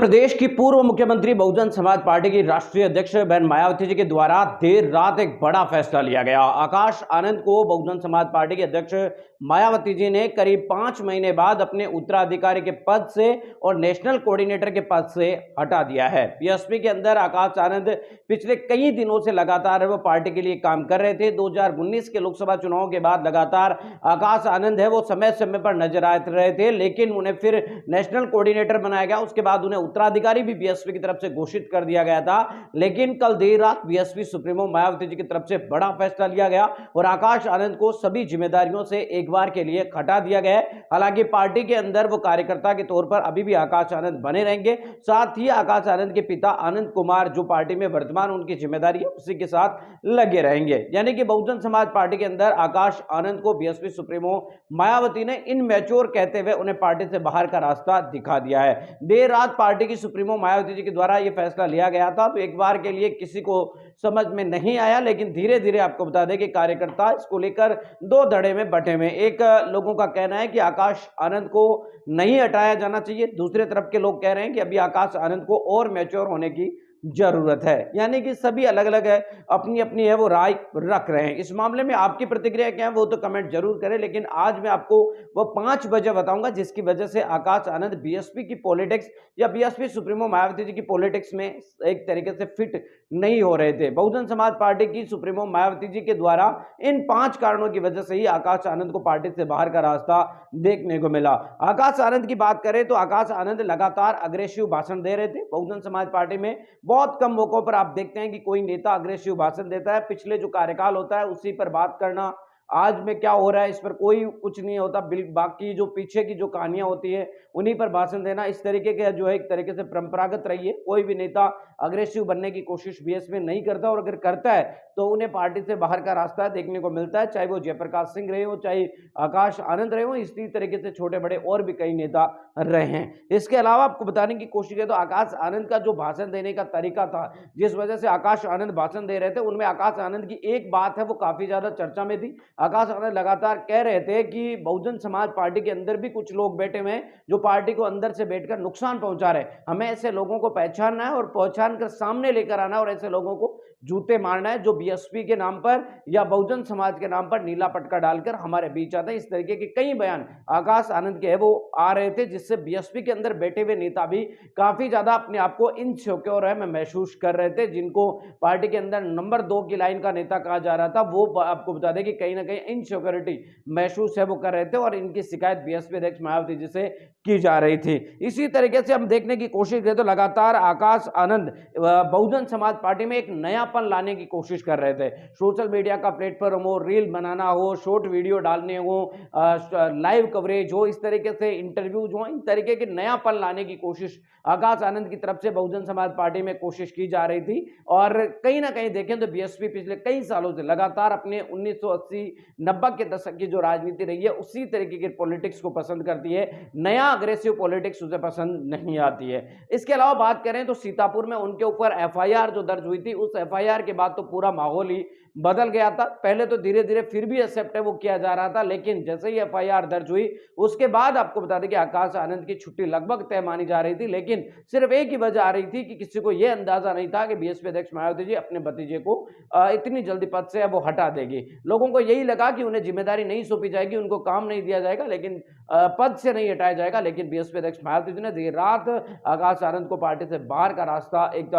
प्रदेश की पूर्व मुख्यमंत्री बहुजन समाज पार्टी की राष्ट्रीय अध्यक्ष बहन मायावती जी के द्वारा देर रात एक बड़ा फैसला लिया गया। आकाश आनंद को बहुजन समाज पार्टी के अध्यक्ष मायावती जी ने करीब 5 महीने बाद अपने उत्तराधिकारी के पद से और नेशनल कोऑर्डिनेटर के पद से हटा दिया है। बीएसपी के अंदर आकाश आनंद पिछले कई दिनों से लगातार वो पार्टी के लिए काम कर रहे थे। 2019 के लोकसभा चुनाव के बाद लगातार आकाश आनंद है वो समय समय पर नजर आ रहे थे, लेकिन उन्हें फिर नेशनल कोऑर्डिनेटर बनाया गया। उसके बाद उन्हें उत्तराधिकारी भी बीएसपी की तरफ से घोषित कर दिया गया था, लेकिन कल देर रात बीएसपी सुप्रीमो मायावती जी की तरफ से बड़ा फैसला लिया गया और आकाश आनंद को सभी जिम्मेदारियों से एक बार के लिए हटा दिया गया है। हालांकि पार्टी के अंदर वो कार्यकर्ता के तौर पर अभी भी आकाश आनंद बने रहेंगे। साथ ही आकाश आनंद के पिता आनंद कुमार जो पार्टी में वर्तमान उनकी जिम्मेदारी है उसी के साथ लगे रहेंगे। यानी कि बहुजन समाज पार्टी के अंदर आकाश आनंद को बीएसपी सुप्रीमो मायावती ने इनमैच्योर कहते हुए उन्हें पार्टी से बाहर का रास्ता दिखा दिया है। देर रात पार्टी की सुप्रीमो मायावती जी के द्वारा यह फैसला लिया गया था, तो एक बार के लिए किसी को समझ में नहीं आया, लेकिन धीरे धीरे आपको बता दें कि कार्यकर्ता इसको लेकर दो धड़े में बटे में। एक लोगों का कहना है कि आकाश आनंद को नहीं हटाया जाना चाहिए, दूसरे तरफ के लोग कह रहे हैं कि अभी आकाश आनंद को और मैच्योर होने की जरूरत है। यानी कि सभी अलग अलग है, अपनी अपनी है वो राय रख रहे हैं। इस मामले में आपकी प्रतिक्रिया क्या है वो तो कमेंट जरूर करें, लेकिन आज मैं आपको वो 5 वजह बताऊंगा जिसकी वजह से आकाश आनंद बीएसपी की पॉलिटिक्स या बीएसपी सुप्रीमो मायावती जी की पॉलिटिक्स में एक तरीके से फिट नहीं हो रहे थे। बहुजन समाज पार्टी की सुप्रीमो मायावती जी के द्वारा इन 5 कारणों की वजह से ही आकाश आनंद को पार्टी से बाहर का रास्ता देखने को मिला। आकाश आनंद की बात करें तो आकाश आनंद लगातार अग्रेसिव भाषण दे रहे थे। बहुजन समाज पार्टी में बहुत कम मौकों पर आप देखते हैं कि कोई नेता अग्रेसिव भाषण देता है। पिछले जो कार्यकाल होता है उसी पर बात करना, आज में क्या हो रहा है इस पर कोई कुछ नहीं होता, बाकी जो पीछे की जो कहानियां होती है उन्हीं पर भाषण देना, इस तरीके के जो है एक तरीके से परंपरागत रही है। कोई भी नेता अग्रेसिव बनने की कोशिश बीएसपी में नहीं करता, और अगर करता है तो उन्हें पार्टी से बाहर का रास्ता देखने को मिलता है, चाहे वो जयप्रकाश सिंह रहे हो, चाहे आकाश आनंद रहे हो, इसी तरीके से छोटे बड़े और भी कई नेता रहे हैं। इसके अलावा आपको बताने की कोशिश है तो आकाश आनंद का जो भाषण देने का तरीका था, जिस वजह से आकाश आनंद भाषण दे रहे थे, उनमें आकाश आनंद की एक बात है वो काफी ज्यादा चर्चा में थी। आकाश आनंद लगातार कह रहे थे कि बहुजन समाज पार्टी के अंदर भी कुछ लोग बैठे हुए हैं जो पार्टी को अंदर से बैठकर नुकसान पहुंचा रहे हैं। हमें ऐसे लोगों को पहचानना है और पहचान कर सामने लेकर आना और ऐसे लोगों को जूते मारना है जो बीएसपी के नाम पर या बहुजन समाज के नाम पर नीला पटका डालकर हमारे बीच आते हैं। इस तरीके के कई बयान आकाश आनंद के वो आ रहे थे, जिससे बीएसपी के अंदर बैठे हुए नेता भी काफी ज्यादा अपने आप को इनसिक्योर है महसूस कर रहे थे। जिनको पार्टी के अंदर नंबर 2 की लाइन का नेता कहा जा रहा था, वो आपको बता दें कि कहीं ना कहीं इनसिक्योरिटी महसूस है वो कर रहे थे और इनकी शिकायत बीएसपी अध्यक्ष मायावती जी से की जा रही थी। इसी तरीके से हम देखने की कोशिश करें तो लगातार आकाश आनंद बहुजन समाज पार्टी में एक नयापन लाने की कोशिश कर रहे थे। सोशल मीडिया का प्लेटफॉर्म हो, रील बनाना हो, शॉर्ट वीडियो डालने हो, लाइव कवरेज हो, इस तरीके से इंटरव्यूज हो, इन तरीके के नयापन लाने की कोशिश आकाश आनंद की तरफ से बहुजन समाज पार्टी में कोशिश की जा रही थी। और कहीं ना कहीं देखें तो बीएसपी पिछले कई सालों से लगातार अपने 1980-90 के दशक की जो राजनीति रही है उसी तरीके के पॉलिटिक्स को पसंद करती है। नया अग्रेसिव पॉलिटिक्स उसे पसंद नहीं आती है। इसके अलावा बात करें तो सीतापुर में उनके ऊपर एफआईआर जो दर्ज हुई थी, उस एफआईआर के बाद तो पूरा माहौल ही बदल गया था। पहले तो धीरे धीरे फिर भी एक्सेप्ट है वो किया जा रहा था, लेकिन जैसे ही एफआईआर दर्ज हुई उसके बाद आपको बता दें कि आकाश आनंद की छुट्टी लगभग तय मानी जा रही थी। लेकिन सिर्फ एक ही वजह आ रही थी कि किसी को यह अंदाजा नहीं था कि बीएसपी अध्यक्ष मायावती जी अपने भतीजे को इतनी जल्दी पद से वो हटा देगी। लोगों को यही लगा कि उन्हें जिम्मेदारी नहीं सौंपी जाएगी, उनको काम नहीं दिया जाएगा, लेकिन पद से नहीं हटाया जाएगा। लेकिन बीएसपी अध्यक्ष मायावती जी ने देर रात आकाश आनंद को पार्टी से बाहर का रास्ता, एक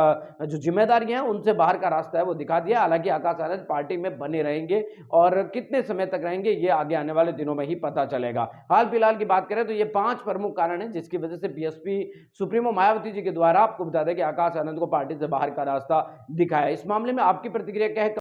जो जिम्मेदारियां हैं उनसे बाहर का रास्ता है वो दिखा दिया। हालांकि आकाश आनंद पार्टी में बने रहेंगे और कितने समय तक रहेंगे ये आगे आने वाले दिनों में ही पता चलेगा। हाल फिलहाल की बात करें तो ये 5 प्रमुख कारण हैं जिसकी वजह से बीएसपी सुप्रीमो मायावती जी के द्वारा आपको बता दें कि आकाश आनंद को पार्टी से बाहर का रास्ता दिखाया। इस मामले में आपकी प्रतिक्रिया क्या है?